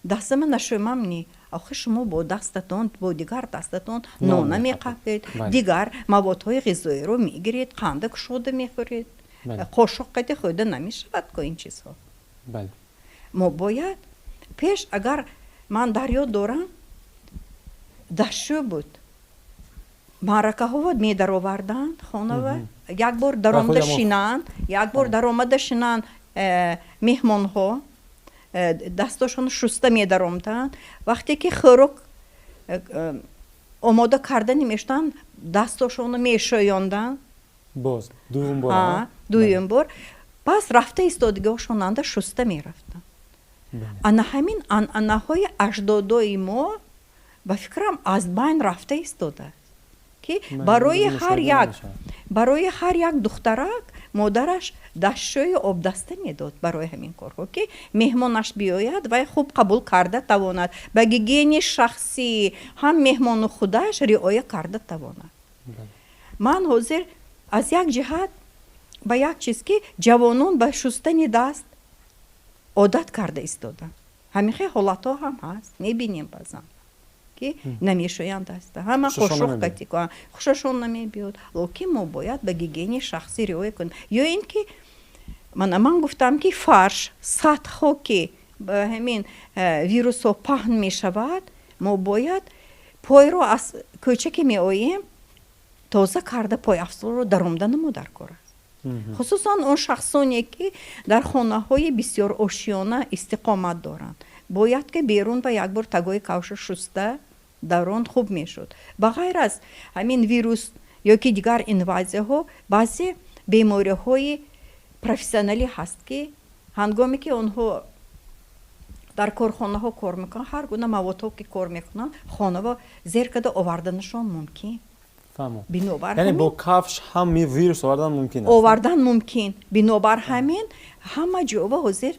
дастама нашӯмам ни. охи шумо бо дастатон бо дигар дастатон нона меқапед, дигар маводҳои ғизоиро мегиред, қанда кушода мехӯред. қошук қайда хӯрда намешавад ко ин чизҳо. мо бояд пеш агар ман дар ёд дорам дастшӯ буд, маъракаҳо медароварданд хонава, як бор даромада шинанд, як бор даромада шинанд меҳмонҳо дасташон шуста медаромданд. вақте ки хӯрок омода карда намештанд, дасташонро мешӯёнданд. боз дуюм бор пас рафта истодагиҳошонанда шуста мерафтанд. ана ҳамин анъанаҳои аҷдодои мо ба фикрам аз байн рафта истодааст ки барои ҳар як духтарак модараш дастшӯи обдаста медод барои ҳамин корҳо ки меҳмонаш биёяд вай хуб қабул карда тавонад, ба гигиени шахсӣ ҳам меҳмону худаш риоя карда тавонад. ман ҳозир аз як ҷиҳат ба як чиз ки ҷавонон ба шустани даст одат карда истоданд. ҳамихе ҳолатҳо ҳам ҳаст, мебинем баъзан ки намешӯянд даста, ҳама қошуқ қатикан хушашон намебиёд. локин мо бояд ба гигиени шахсӣ риоя кунем. ё ин ки ман гуфтам ки фарш сатҳҳо ки ба ҳамин вирусҳо паҳн мешавад, мо бояд пойро аз кӯча ки меоем тоза карда пойафзолро даромда намо дар кор аст. хусусан он шахсоне ки дар хонаҳои бисёр ошёна истиқомат доранд, бояд ки берун ба як бор тагои кавша шуста дар он хуб мешуд. ба ғайр аз ҳамин вирус ё ки дигар инвазияҳо, баъзе бемориҳои профессионалӣ ҳаст ки ҳангоме ки онҳо дар корхонаҳо кор мекунанд, ҳар гуна маводҳо ки кор мекунанд, хонава зер карда оварданашон мумкин. яъне бо кафш ҳам вирус овардан мумкин аст. овардан мумкин. бинобар ҳамин ҳама ҷова ҳозир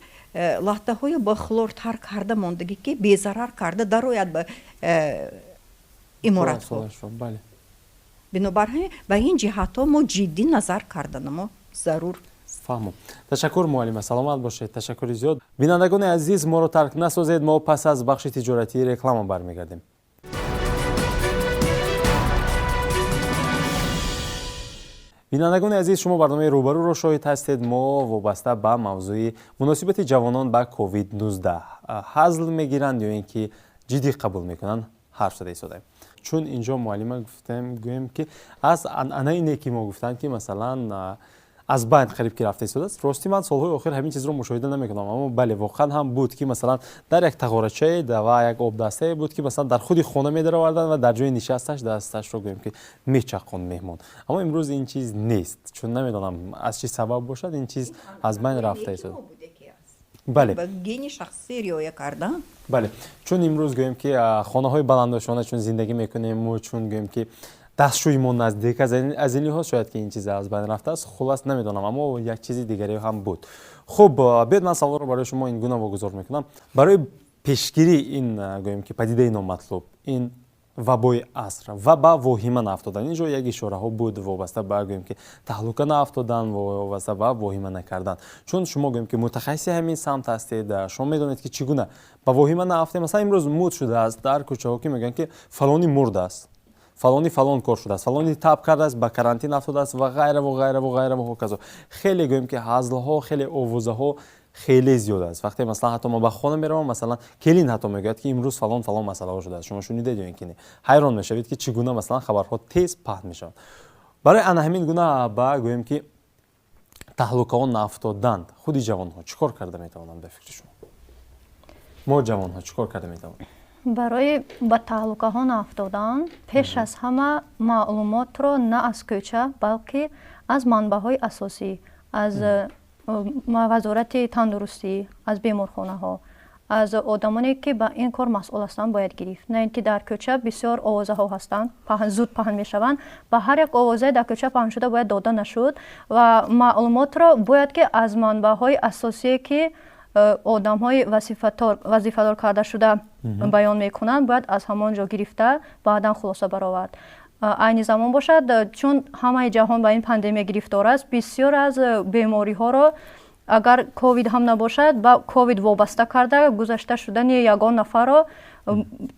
латтаҳои ба хлор тар карда мондагӣ ки безарар карда дарояд ба иморатҳо. бинобар ҳамин ба ин ҷиҳатҳо мо ҷиддӣ назар карданамо зарур. фаҳмом. ташаккур муаллима, саломат бошед. ташаккури зиёд. бинандагони азиз, моро тарк насозед. мо пас аз бахши тиҷоратии реклама бармегардем. бинандагони азиз, шумо барномаи рӯбарӯро шоҳид ҳастед. мо вобаста ба мавзӯи муносибати ҷавонон ба COVID-19 ҳазл мегиранд ё ин ки ҷиддӣ қабул мекунанд ҳарф зада истодаем. чун инҷо муаллима гӯем ки аз анъанаи не ки мо гуфтанд ки масалан аз байн қариб ки рафта истодааст. рости ман солҳои охир ҳамин чизро мушоҳида намекунам, аммо бале воқеан ҳам буд ки масалан дар як тағорачае ва як обдастае буд ки масалан дар худи хона медароварданд ва дар ҷои нишасташ дасташро гӯем ки мечақонд меҳмон. аммо имрӯз ин чиз нест, чун намедонам аз чӣ сабаб бошад ин чиз аз байн рафта истода. бале гигиени шахсӣ риоя кардан. бале чун имрӯз гӯем ки хонаҳои баландошона чун зиндагӣ мекунем, мо чун гӯем ки дастшӯйимон наздик аз ин лиҳоз шояд ки ин чиз аз байн рафтааст. хулас намедонам, аммо як чизи дигаре ҳам буд. хуб, биёд ман саволро барои шумо ин гуна вогузор мекунам. барои пешгирӣ ин гӯем ки падидаи номатлуб, ин вабои аср ва ба воҳима наафтодан. Инҷо як ишораҳо буд вобаста ба гӯем ки таҳлука наафтодан, вобаста ба воҳима накардан. Чун шумо гӯем ки мутахассиси ҳамин самт ҳастед, шумо медонед ки чӣ гуна ба воҳима наафтем. Масалан имрӯз муд шудааст дар кӯчаҳо ки мегӯянд ки фалони мурдааст, фалони фалон кор шудааст, фалони таб кардааст, ба карантин афтодааст ва ғайра ва ғайра ва ғайра ва ҳоказо. Хеле гӯем ки ҳазлҳо, хеле овозаҳо хеле зиёд аст. Вақте масалан ҳатто мо ба хона меравам, масалан келин ҳатто мегӯяд ки имрӯз фалон масъалаҳо шудааст. Шумо шунидед ё ин ки не? ҳайрон мешавед ки чӣ гуна масалан хабарҳо тез паҳн мешаванд. Барои ана ҳамин гуна ба гӯем ки таҳлукаҳо наафтоданд, худи ҷавонҳо чӣ кор карда метавонанд ба фикри шумо? Мо ҷавонҳо чӣ кор карда метавонем? барои ба таҳлукаҳо наафтодан пеш аз ҳама маълумотро на аз кӯча, балки аз манбаъҳои асосӣ, аз вазорати тандурустӣ, аз беморхонаҳо, аз одамоне ки ба ин кор масъул ҳастанд бояд гирифт. Не ин ки дар кӯча бисёр овозаҳо ҳастанд, зуд паҳн мешаванд. Ба ҳар як овозае дар кӯча паҳн шуда бояд дода нашуд ва маълумотро бояд ки аз манбаъҳои асосие ки одамҳои вазифадор карда шуда баён мекунанд, бояд аз ҳамон ҷо гирифта баъдан хулоса баровард. айни замон бошад, чун ҳамаи ҷаҳон ба ин пандемия гирифтор аст, бисёр аз бемориҳоро агар ковид ҳам набошад, ба ковид вобаста карда гузашта шудани ягон нафарро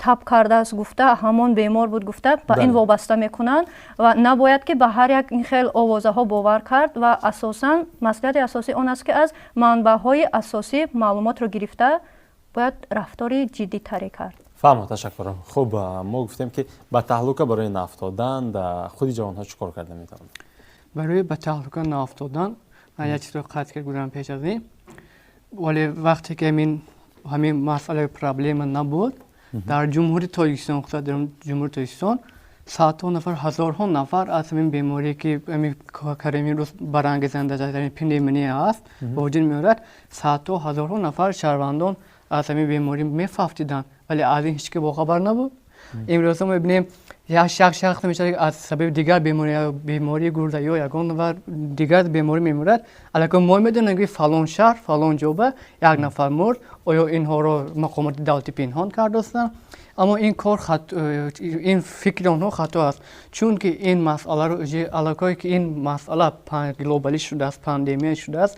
таб кардааст гуфта, ҳамон бемор буд гуфта, ба ин вобаста мекунанд ва набояд ки ба ҳар як ин хел овозаҳо бовар кард ва асосан маслиҳати асосӣ он аст ки аз манбаъҳои асосӣ маълумотро гирифта бояд рафтори ҷиддитаре кард. фаҳмо, ташаккурам. Хуб, мо гуфтем ки ба таҳлука барои наафтодан худи ҷавонҳо чӣ кор карда метавонанд? барои ба таҳлука наафтодан ман як чизро қатъ кардам пеш аз ин, вале вақте ки ҳамин масъалаи проблема набуд, дар ҷумҳури Тоҷикистон, хусусан дар ҷумҳури Тоҷикистон садҳо нафар, ҳазорҳо нафар аз ҳамин беморие ки коронавирус барангезандаи пандемия аст ба вуҷуд меорад, садҳо ҳазорҳо нафар шаҳрвандон аз ҳамин беморӣ мефафтиданд, вале аз ин ҳеч ки бохабар набуд. имрӯза мебинем як шахс мешавад аз сабаби дигар бемории гурда ё ягон нафар дигар беморӣ мемурад, аллакай мо медонем ки фалон шаҳр, фалон ҷоба як нафар мурд, оё инҳоро мақомоти давлатӣ пинҳон кардостанд. аммо ин кор ин фикри онҳо хато аст, чунки ин масъаларо аллакай ки ин масъала глобалӣ шудааст, пандемия шудааст,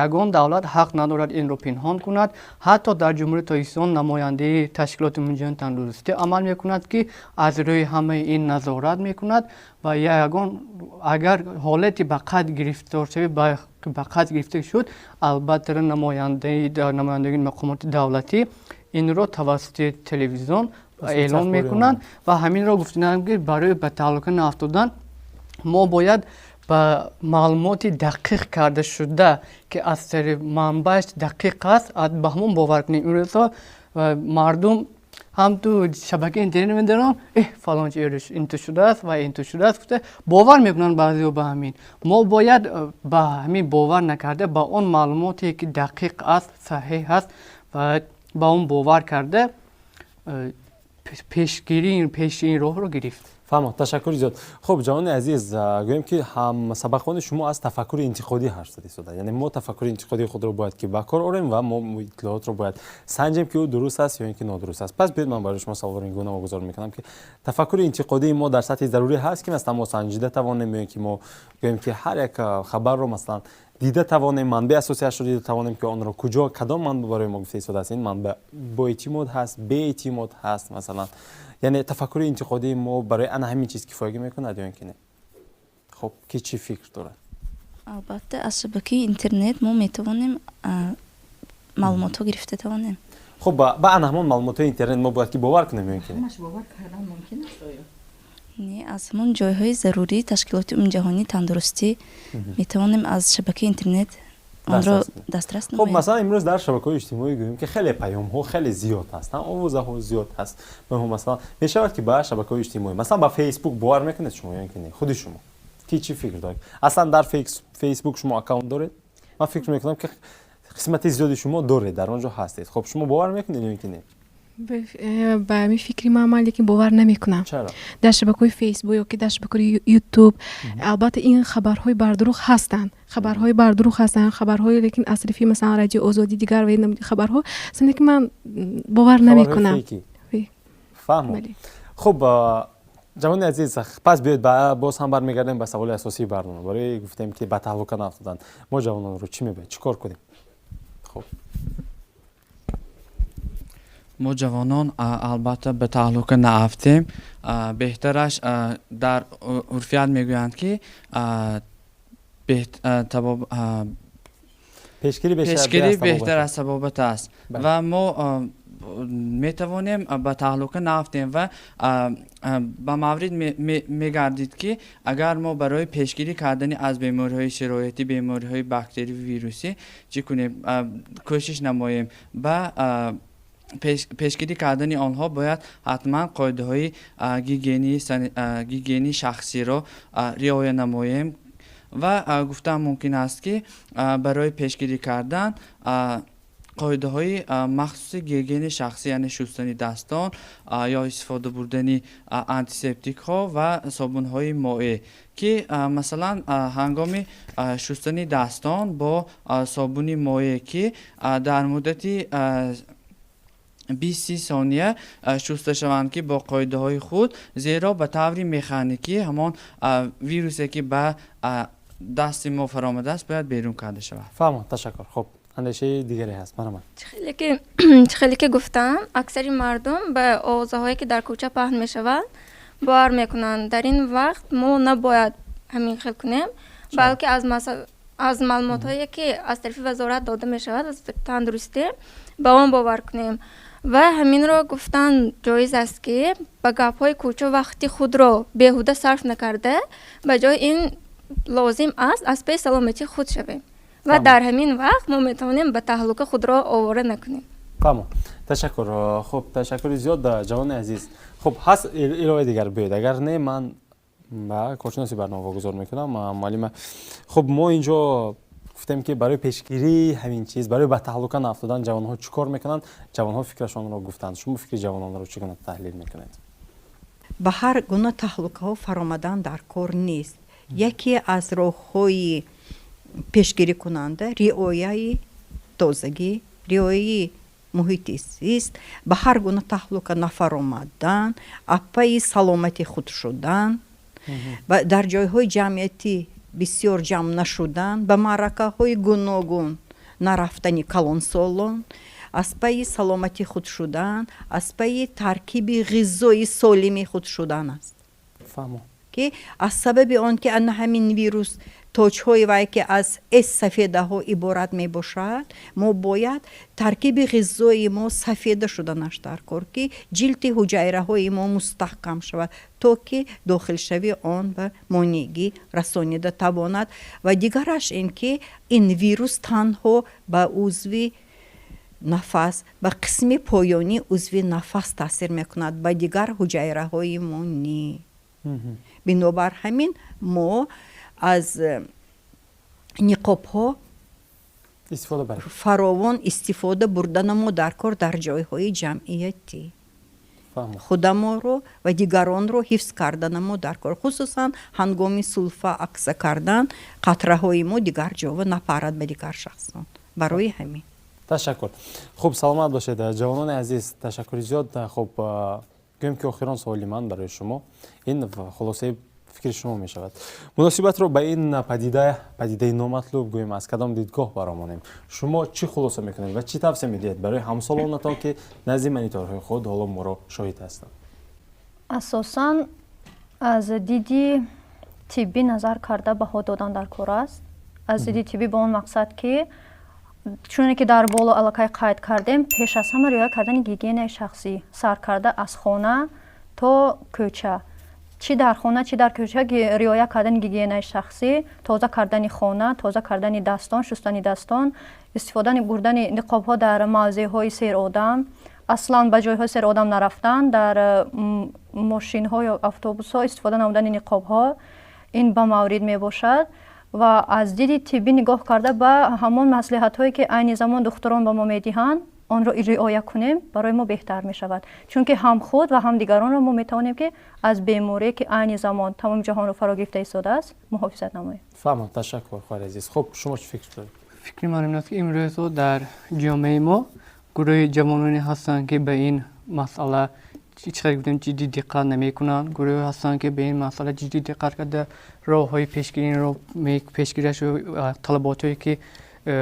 ягон давлат ҳақ надорад инро пинҳон кунад. ҳатто дар ҷумҳури Тоҷикистон намояндаи ташкилоти умумиҷаҳони тандурустӣ амал мекунад ки аз рӯи ҳамаи ин назорат мекунад ва ягон агар ҳолати ба қайд гирифторшавӣ ба қайд гирифта шуд, албатта намояндагии мақомоти давлатӣ инро тавассути телевизион эълон мекунанд ва ҳаминро гуфтидам ки барои ба таҳлука наафтодан мо бояд ба маълумоти дақиқ карда шуда ки аз сари манбааш дақиқ аст ба ҳамон бовар кунем. имрӯза мардум ҳам ту шабакаи интернет медоранд, фалон ин ту шудааст ва ин ту шудааст гуфта бовар мекунанд баъзеҳо ба ҳамин. мо бояд ба ҳамин бовар накарда ба он маълумоте ки дақиқ аст, саҳеҳ аст ва ба он бовар карда пешин роҳро гирифт. фаҳмо, ташаккури зиёд. Хуб, ҷавони азиз, гӯем ки ҳамсабақони шумо аз тафаккури интиқодӣ ҳарф зада истода. Яъне мо тафаккури интиқодии худро бояд ки ба кор орем ва мо иттилоотро бояд санҷем ки ӯ дуруст аст ё ин ки нодуруст аст. Пас биёед ман барои шумо саволҳои гуна вогузор мекунам ки тафаккури интиқодии мо дар сатҳи зарурӣ ҳаст ки масалан мо санҷида тавонем, ё ин ки мо гӯем ки ҳар як хабарро масалан дида тавонем, манбаи асосиашро дида тавонем ки онро куҷо кадом манбаъ барои мо гуфта истода аст, ин манбаъ боэътимод ҳаст, беэътимод ҳаст масалан. яъне тафаккури интиқодии мо барои ана ҳамин чиз кифоягӣ мекунад ё ин ки не? хуб, ки чӣ фикр дорад? албатта аз шабакаи интернет мо метавонем маълумотҳо гирифта тавонем. хуб, ба ана ҳамон маълумотҳои интернет мо бояд ки бовар кунем ё ин ки не? не, аз ҳамон ҷойҳои зарурӣ ташкилоти умумиҷаҳонии тандурустӣ метавонем аз шабакаи интернет онро дастрас намоем. хуб, масалан имрӯз дар шабакаҳои иҷтимоӣ гӯем ки хеле паёмҳо хеле зиёд ҳастанд, овозаҳо зиёд ҳаст. масалан мешавад ки ба шабакаҳои иҷтимоӣ масалан ба фейсбук бовар мекунед шумо ё ин ки не? худи шумо ки чӣ фикр доред? аслан дар фейсбук шумо аккаунт доред? ман фикр мекунам ки қисмати зиёди шумо доред, дар он ҷо ҳастед. хуб, шумо бовар мекунед ё ин ки не? ба ҳамин фикри ман лекин бовар намекунам. чаро? дар шабакаҳои фейсбук ёки дар шабакаҳои ютуб албатта ин хабарҳои бардуруғ ҳастанд, хабарҳои бардуруғ ҳастанд, хабарҳои лекин асрифи масалан радиои озодӣ дигар ва хабарҳо лекин ман бовар намекунам. фаҳмо. خب جوان عزیز پس بیاید باز هم برمیگردیم به سوال اساسی برنامه. برای گفتیم که به تهلکه نیفتادن ما جوانان رو چی میبینیم چیکار کنیم؟ خب ما جوانان البته به تهلکه نیفتیم. بهترش در عرفیت میگویند که پیشگیری بهتر از ثبابت است و ما میتوانیم به تهلکه نیفتیم و به مورد میگردید که اگر ما برای پیشگیری کردن از بیماری‌های سرایتی، بیماری‌های باکتری و ویروسی چی کنیم کوشش نماییم. و پیشگیری کردن آنها باید حتما قاعده‌های گیگینی شخصی را رعایت نماییم و گفتم ممکن است که برای پیشگیری کردن قاعده های مخصوص گیگین شخصی یعنی شستنی دستان یا استفاده بردن آنتیسپتیک ها و صابون های مائع که مثلا هنگام شستنی دستان با صابون مائع که در مدت 20 ثانیه شسته شوند که با قاعده های خود، زیرا به طور مکانیکی همان ویروسی که به دست ما فرآمده است باید بیرون کرده شود. فهمم. تشکر. خب اندیشه دیگری هست من. خیلی که گفتم اکثر مردم به آوازهایی که در کوچه پهن می شود باور میکنند. در این وقت ما نباید همین خیل کنیم بلکه از معلومات هایی که از طرف وزارت داده می شود از تندرستی به آن باور کنیم و همین را گفتن جایز است که به گپ های کوچه وقتی خود را بیهوده صرف نکرده به جای این لازم است از پی سلامتی خود شویم و در همین وقت ما میتونیم به تهلکه خود را آواره نکنیم. فهمم. تشکر. خب تشکر زیاد جوان عزیز. خب هست الهه دیگر بیاید اگر نه من با کارشناسی برنامه واگذار میکنم معلم. خب ما اینجا گفتیم که برای پیشگیری همین چیز برای به تهلکه نیفتادن جوانها چیکار میکنند؟ جوانها فکرشان را گفتند. شما فکر جوانان رو چگونه تحلیل میکنید؟ به هر گونه تهلکه ها فرآمدن در کار نیست. یکی از راه‌های پیشگیری کننده رعایت تازگی، رعایت محیط زیست، به هر گونه تهلکه نفرآمدن، اپای سلامتی خود شدن، در جایهای جمعیتی بسیار جمع نشدن، به معرکه‌های گوناگون نرفتن کلان سالان، از پای سلامتی خود شدن، از پای ترکیب غذایی سالم خود شدن است. فهمم. که از سبب آن که همین ویروس توچهای وای که از سفیده ها عبارت می باشد ما باید ترکیب غذایی ما سفیده شدنش در کار که جلد حجره های ما مستحکم شود تا که داخل شوی آن به مانعگی رسانیده تواند و دیگرش این که این ویروس تنها به عضو نفس به قسم پایانی عضو نفس تاثیر میکند به دیگر حجره های ما نی. بنابر همین ما از نقاب ها فراوان استفاده بردن ما در کار در جایهای جمعیتی خودمان رو و دیگران رو حفظ کردن ما در کار خصوصا هنگام سلفه عکس کردن قطره های ما دیگر جا نپرد به دیگر شخصان. برای همین تشکر. خوب سلامت باشید جوانان عزیز. تشکر زیاد. خب گویم که آخران سوالی من برای شما این خلاصه فکر شما می شود. مناسبت رو به این پدیده نامطلوب گویم از کدام دیدگاه برآوریم؟ شما چی خلاصه میکنید و چی توصیه میدید برای همسالانتان که نزد منیتورهای خود حالا ما را شاهد هستند؟ اساساً از دیدی طبی نظر کرده بها دادن در کار است. از دیدی طبی به اون مقصد که چون که در بالا علاقه قید کردیم پیش از همه رعایت کردن گیگین شخصی سر کرده از خانه تا کوچه، چی در خانه چی در کوچه رعایت کردن گیگین شخصی، تازه کردن خانه، تازه کردن دستان، شستن دستان، استفاده بردن نقاب ها در موضع های سیر آدم، اصلا به جای های سیر آدم نرفتن، در ماشین ها یا اتوبوس ها استفاده نمودن نقاب ها، این به مورد می باشد. و از دید طبی نگاه کرده به همان مصلحت هایی که عین زمان دکتران به ما میدهند آن را رعایت کنیم برای ما بهتر می شود. چون که هم خود و هم دیگران را ما می توانیم که از بیماری که عین زمان تمام جهان را فرا گرفته ایستاده است محافظت نماییم. فهمم. تشکر خواهر عزیز. خب شما چه فکر دارید؟ فکر من این است که امروز در جامعه ما گروه جوانانی هستند که به این مسئله چقدر گفتیم جدی دقت نمیکنن گروه هستن که به این مسئله جدی دقت کرده راههای پیشگیری رو پیشگیریش و طلباتی که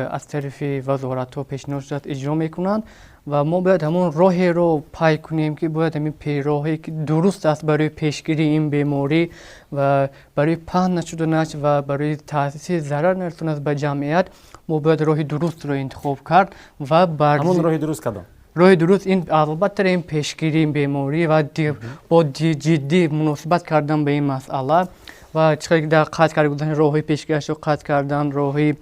از طرف وزارت ها پیشنهاد شد اجرا میکنن و ما باید همون راهی رو پای کنیم که باید همین راهی که درست است برای پیشگیری این بیماری و برای پهن نشدنش و برای تاسیس ضرر نرسوندن به جمعیت ما باید راه درست رو انتخاب کرد و همون راه درست کدام راه درست این البته این پیشگیری این بیماری و با جدی مناسبت کردن به این مسئله و چقدر در قطع کردن راههای پیشگیریش رو قطع کردن راههای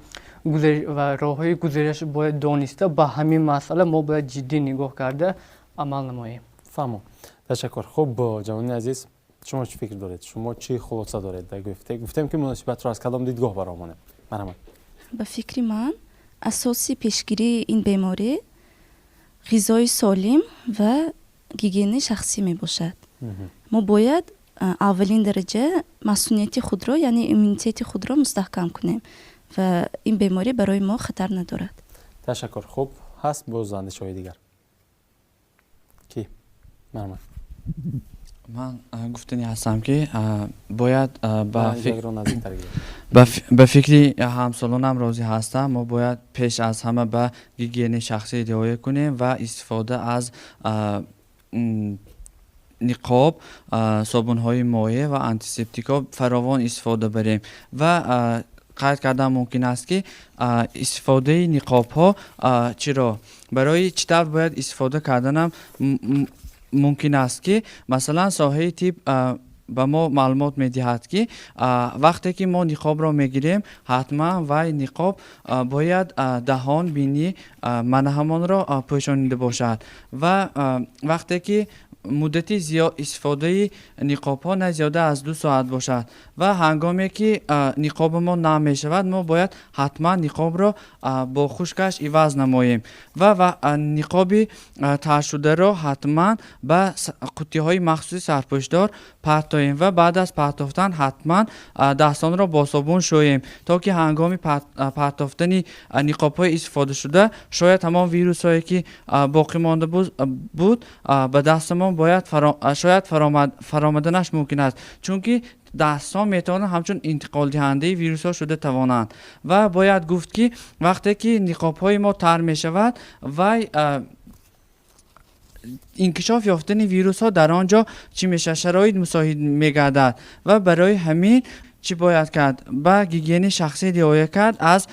گزارش باید دانسته به همین مسئله ما باید جدی نگاه کرده عمل نماییم. فهمم. تشکر. خب جوان عزیز شما چی فکر دارید؟ شما چی خلاصه دارید در گفتیم که مناسبت رو از کدام دیدگاه برامونه؟ مرحبا. به فکر من اساسی پیشگیری این بیماری غذای سالم و گیگین شخصی می باشد. ما باید اولین درجه مسئولیت خود را یعنی ایمنیته خود را مستحکم کنیم و این بیماری برای ما خطر ندارد. تشکر. خوب هست باز اندیشه‌های دیگر کی؟ مرحبا. من گفتنی هستم که باید به فکری همسالانم راضی هستم. ما باید پیش از همه به گیگین شخصی رعایت کنیم و استفاده از نقاب، صابون‌های مایع و آنتیسپتیکا فراوان استفاده بریم و قید کردن ممکن است که استفاده نقاب ها چرا برای چطور باید استفاده کردنم ممکن است که مثلا ساحه تیپ به ما معلومات میدهد که وقتی که ما نقاب را میگیریم حتما و نقاب باید دهان بینی منهمان را پوشانیده باشد و وقتی که مدتی زیاد استفاده نقاب ها نه زیاده از 2 ساعت باشد و هنگامی که نقاب ما نم می شود ما باید حتما نقاب را با خشکش عوض نماییم و نقاب تر شده را حتما به قوطی های مخصوص سرپوشدار پرتاییم و بعد از پرتافتن حتما دستان را با صابون شوییم تا که هنگامی پرتافتن نقاب های استفاده شده شاید تمام ویروس هایی که باقی مانده بود به دست ما باید شاید فرامدنش ممکن است چون که دستان میتوانند همچون انتقال دهنده ویروس ها شده توانند و باید گفت که وقتی که نقاب های ما تر می شود و انکشاف یافتن ویروس ها در آنجا چی میشه شرایط مساعد میگردد و برای همین چی باید کرد با گیگین شخصی رعایت کرد از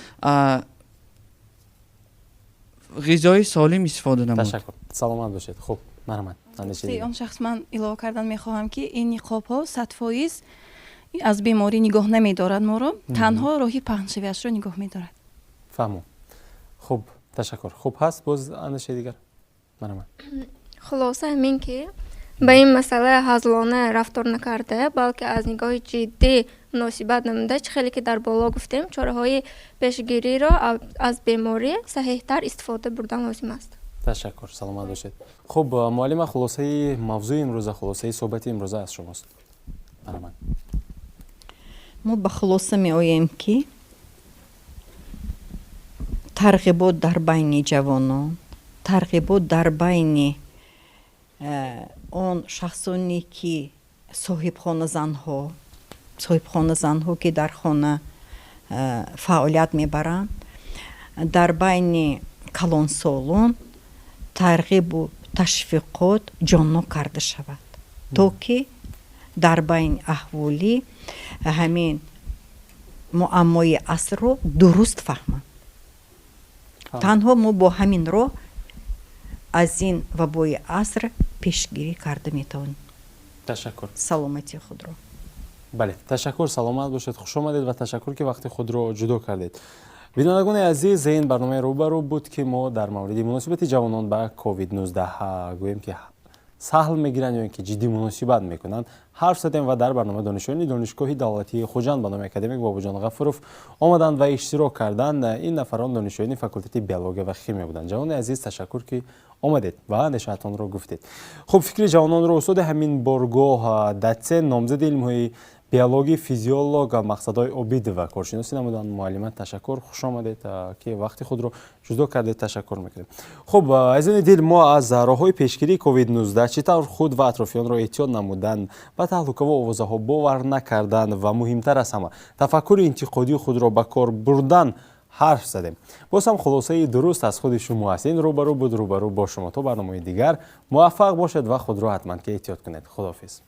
غذای سالم استفاده نمود. تشکر. سلامت باشید. خب مرحبا. آن شخص من اضافه کردن میخواهم که این نقاب ها 100% از بیماری نگاه نمیدارد ما رو تنها راهی پهنشویش رو نگاه میدارد. فهمم. خب تشکر. خوب هست باز اندیشه دیگر؟ مرحبا. خلاصه همین که به این مسئله هزلانه رفتار نکرده بلکه از نگاه جدی مناسبت نموده خیلی که در بالا گفتیم چاره‌های پیشگیری را از بیماری صحیح‌تر استفاده بردن لازم است. تشکر. سلامت باشید. خب معلم خلاصه موضوع امروز خلاصه صحبت امروز از شماست. مرحبا. ما به خلاصه می آییم که ترغیبات در بین جوانان ترغیبات در بین آن شخصانی که صاحب خانه زنها که در خانه فعالیت میبرند در بین کلانسالان ترغیب و تشویقات جانو کرده شود تا که در بین احوالی همین معمای عصر رو درست فهمند. تنها ما با همین رو از این وبای عصر پیشگیری کرده میتونیم. تشکر. سلامتی خود رو. بله تشکر. سلامت باشید. خوش آمدید و تشکر که وقت خود رو جدا کردید. بینندگان عزیز این برنامه روبرو بود که ما در مورد مناسبت جوانان با کووید 19 گوییم که سهل میگیرن یا اینکه جدی مناسبت میکنن حرف زدیم و در برنامه دانشجویان دانشگاه دولتی خوجند به نام اکادمیک باباجان غفوروف آمدند و اشتراک کردند. این نفران دانشجویان فاکولته بیولوژی و شیمی بودند. جوان عزیز تشکر که آمدید و اندیشه‌تان را گفتید. خب فکر جوانان را استاد همین بارگاه دتسه نامزد علم‌های биологи физиолог мақсадҳои обидова коршиносӣ намуданд. муаллима ташаккур, хуш омадед ки вақти худро ҷудо кардед. ташаккур мекунем. хуб азизони дил, мо аз роҳҳои пешгирии COVID-19 чӣ тавр худ ва атрофиёнро эҳтиёт намудан, ба таҳлукаҳо овозаҳо бовар накардан ва муҳимтар аз ҳама тафаккури интиқодии худро ба кор бурдан ҳарф задем. боз ҳам хулосаи дуруст аз худи шумо аст. ин рӯбарӯ буд, рӯбарӯ бо шумо. То барномаи дигар муваффақ бошед ва худро ҳатман ки эҳтиёт кунед. худоҳафиз.